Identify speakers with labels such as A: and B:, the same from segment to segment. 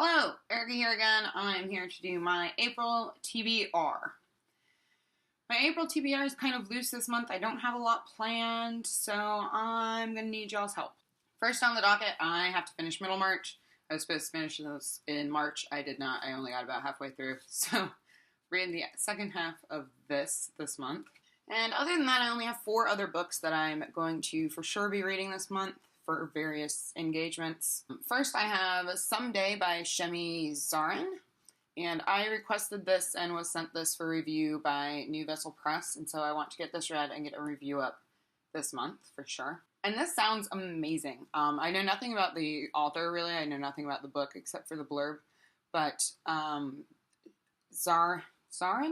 A: Hello, Erica here again. I'm here to do my April TBR. My April TBR is kind of loose this month. I don't have a lot planned, so I'm going to need y'all's help. First on the docket, I have to finish Middlemarch. I was supposed to finish this in March. I did not. I only got about halfway through, so reading the second half of this month. And other than that, I only have 4 other books that I'm going to for sure be reading this month for various engagements. First, I have Someday by Shemi Zarin, and I requested this and was sent this for review by New Vessel Press, and so I want to get this read and get a review up this month for sure. And this sounds amazing. I know nothing about the author, really. I know nothing about the book except for the blurb, but Zarin, I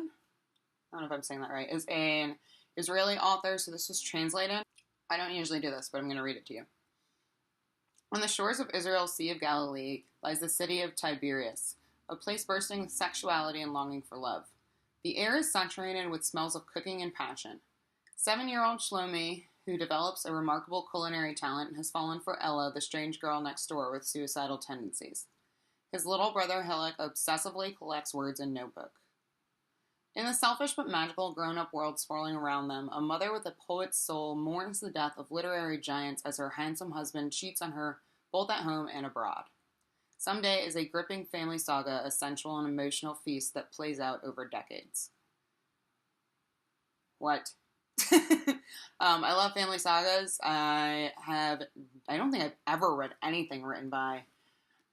A: don't know if I'm saying that right, is an Israeli author, so this was translated. I don't usually do this, but I'm going to read it to you. On the shores of Israel's Sea of Galilee lies the city of Tiberias, a place bursting with sexuality and longing for love. The air is saturated with smells of cooking and passion. 7-year-old Shlomi, who develops a remarkable culinary talent, has fallen for Ella, the strange girl next door with suicidal tendencies. His little brother Hillik obsessively collects words in a notebook. In the selfish but magical grown-up world swirling around them, a mother with a poet's soul mourns the death of literary giants as her handsome husband cheats on her both at home and abroad. Someday is a gripping family saga, a sensual and emotional feast that plays out over decades. What? I love family sagas. I don't think I've ever read anything written by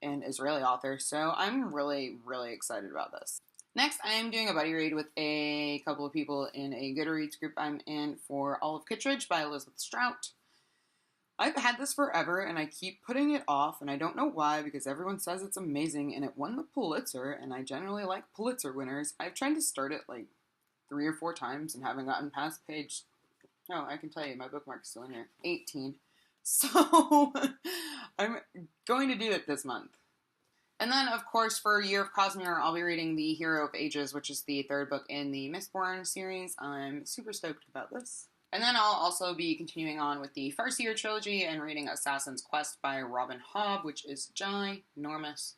A: an Israeli author, so I'm really, really excited about this. Next, I am doing a buddy read with a couple of people in a Goodreads group I'm in for Olive Kittredge by Elizabeth Strout. I've had this forever, and I keep putting it off, and I don't know why, because everyone says it's amazing, and it won the Pulitzer, and I generally like Pulitzer winners. I've tried to start it like 3 or 4 times and haven't gotten past page... Oh, I can tell you, my bookmark's still in here. 18. So, I'm going to do it this month. And then, of course, for Year of Kasnia, I'll be reading The Hero of Ages, which is the 3rd book in the Mistborn series. I'm super stoked about this. And then I'll also be continuing on with the Farseer Trilogy and reading Assassin's Quest by Robin Hobb, which is ginormous.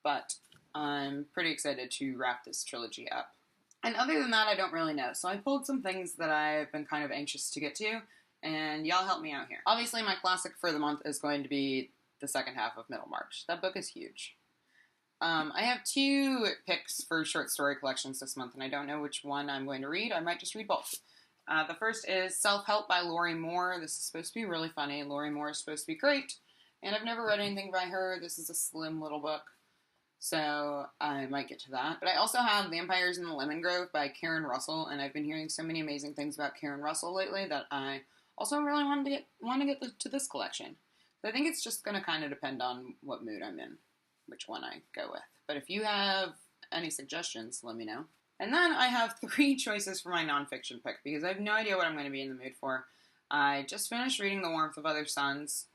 A: But I'm pretty excited to wrap this trilogy up. And other than that, I don't really know. So I pulled some things that I've been kind of anxious to get to, and y'all help me out here. Obviously, my classic for the month is going to be the second half of Middlemarch. That book is huge. I have 2 picks for short story collections this month, and I don't know which one I'm going to read. I might just read both. The first is Self-Help by Lori Moore. This is supposed to be really funny. Lori Moore is supposed to be great, and I've never read anything by her. This is a slim little book, so I might get to that. But I also have Vampires in the Lemon Grove by Karen Russell, and I've been hearing so many amazing things about Karen Russell lately that I also really want to get to this collection. So I think it's just going to kind of depend on what mood I'm in, which one I go with. But if you have any suggestions, let me know. And then I have 3 choices for my nonfiction pick, because I have no idea what I'm going to be in the mood for. I just finished reading The Warmth of Other Suns,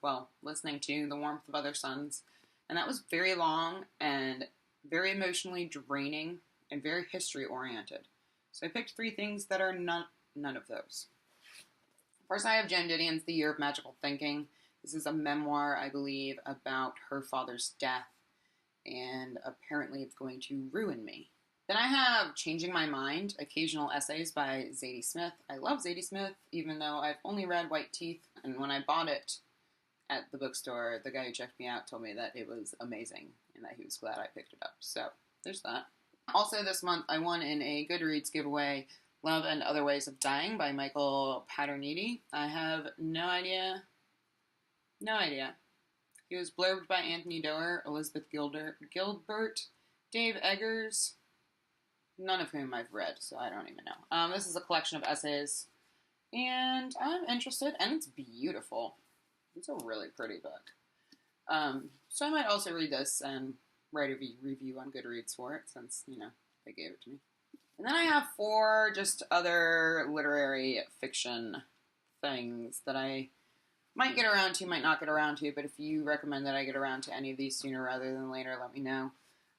A: listening to The Warmth of Other Suns, and that was very long and very emotionally draining and very history-oriented. So I picked 3 things that are none of those. First, I have Joan Didion's The Year of Magical Thinking. This is a memoir, I believe, about her father's death, and apparently it's going to ruin me. Then I have Changing My Mind, Occasional Essays by Zadie Smith. I love Zadie Smith, even though I've only read White Teeth, and when I bought it at the bookstore, the guy who checked me out told me that it was amazing, and that he was glad I picked it up. So, there's that. Also this month, I won in a Goodreads giveaway Love and Other Ways of Dying by Michael Paterniti. I have no idea. He was blurbed by Anthony Doerr, Elizabeth Gilbert, Dave Eggers, none of whom I've read, so I don't even know. This is a collection of essays, and I'm interested, and it's beautiful. It's a really pretty book. So I might also read this and write a review on Goodreads for it, since, they gave it to me. And then I have 4 just other literary fiction things that I might get around to, might not get around to, but if you recommend that I get around to any of these sooner rather than later, let me know.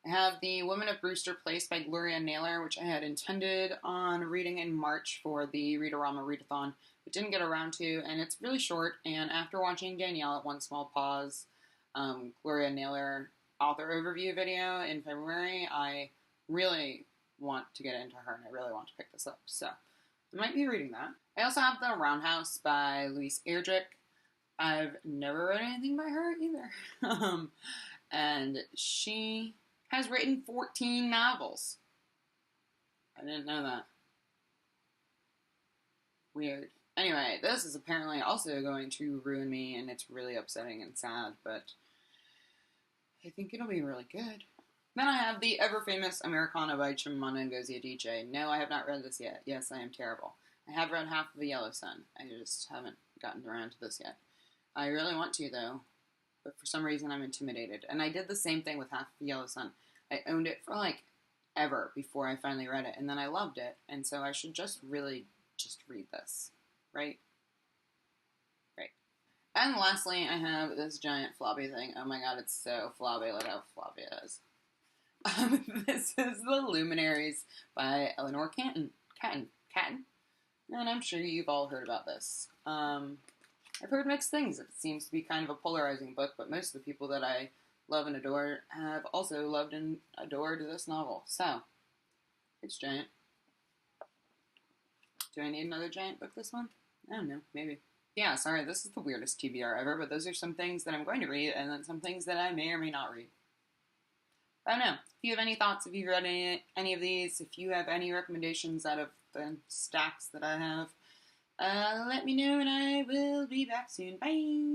A: I have The Women of Brewster Place by Gloria Naylor, which I had intended on reading in March for the Read-A-Rama Readathon, but didn't get around to, and it's really short, and after watching Danielle at One Small Pause, Gloria Naylor author overview video in February. I really want to get into her, and I really want to pick this up, so I might be reading that. I also have The Roundhouse by Louise Erdrich. I've never read anything by her either. And she has written 14 novels. I didn't know that. Weird. Anyway, this is apparently also going to ruin me, and it's really upsetting and sad, but I think it'll be really good. Then I have the ever-famous Americanah by Chimamanda Ngozi Adichie. No, I have not read this yet. Yes, I am terrible. I have read half of The Yellow Sun. I just haven't gotten around to this yet. I really want to, though, but for some reason I'm intimidated. And I did the same thing with half of The Yellow Sun. I owned it for, like, ever before I finally read it, and then I loved it, and so I should just really just read this, right? Right. And lastly, I have this giant floppy thing. Oh my god, it's so floppy. Look how floppy it is. This is The Luminaries by Eleanor Catton. And I'm sure you've all heard about this. I've heard mixed things. It seems to be kind of a polarizing book, but most of the people that I love and adore have also loved and adored this novel. So, it's giant. Do I need another giant book this month? I don't know, maybe. Yeah, sorry, this is the weirdest TBR ever, but those are some things that I'm going to read, and then some things that I may or may not read. I don't know. If you have any thoughts, if you've read any of these, if you have any recommendations out of the stacks that I have, let me know, and I will be back soon. Bye!